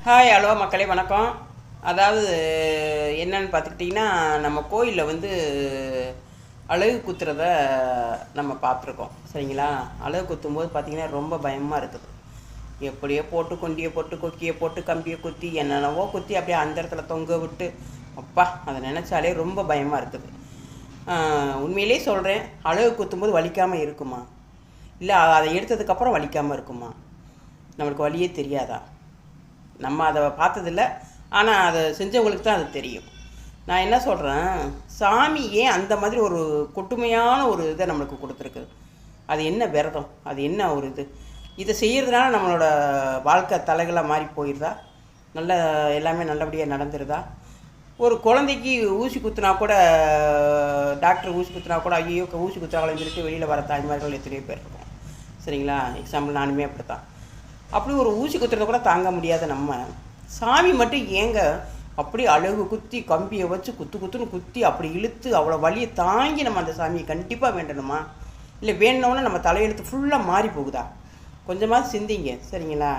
Hi hello மக்களே வணக்கம். அதாவது என்னன்னு பார்த்துக்கிட்டிங்கன்னா, நம்ம கோயிலில் அழகு குத்துறத நம்ம பார்த்துருக்கோம். சரிங்களா? அழகு குத்தும்போது பார்த்திங்கன்னா ரொம்ப பயமாக இருக்குது. எப்படியோ போட்டு கொண்டியை போட்டு கொக்கியை போட்டு கம்பியை குத்தி என்னென்னவோ குத்தி அப்படியே அந்த இடத்துல தொங்க விட்டு அப்பா அதை நினச்சாலே ரொம்ப பயமாக இருக்குது. உண்மையிலே சொல்கிறேன், அழகு குத்தும்போது வலிக்காமல் இருக்குமா? இல்லை அதை எடுத்ததுக்கப்புறம் வலிக்காமல் இருக்குமா? நம்மளுக்கு வலியே தெரியாதா? நம்ம அதை பார்த்ததில்ல, ஆனால் அதை செஞ்சவங்களுக்கு தான் அது தெரியும். நான் என்ன சொல்கிறேன், சாமி ஏன் அந்த மாதிரி ஒரு கொட்டுமையான ஒரு இதை நம்மளுக்கு கொடுத்துருக்கு? அது என்ன விரதம்? அது என்ன ஒரு இதை செய்கிறதுனால நம்மளோட வாழ்க்கை தலைகளாக மாறி போயிடுதா? எல்லாமே நல்லபடியாக நடந்துருதா? ஒரு குழந்தைக்கு ஊசி குத்துனா கூட, டாக்டர் ஊசி குத்துனா கூட ஐயோ ஊசி குத்துறாங்களேன்னு சொல்லிட்டு வெளியில் வர தாய்மார்கள் எத்தனையோ பேர் இருக்கும். சரிங்களா? எக்ஸாம்பிள் நானுமே அப்படி தான். அப்படி ஒரு ஊசி குத்துறத கூட தாங்க முடியாத நம்ம சாமி மட்டும் ஏங்க அப்படி அழகு குத்தி கம்பியை வச்சு குத்து குத்துன்னு குத்தி அப்படி இழுத்து அவ்வளோ வலியை தாங்கி நம்ம அந்த சாமியை கண்டிப்பாக வேண்டணுமா? இல்லை வேணுனோன்னா நம்ம தலையெழுத்து ஃபுல்லாக மாறி போகுதா? கொஞ்சமாக சிந்திங்க. சரிங்களா?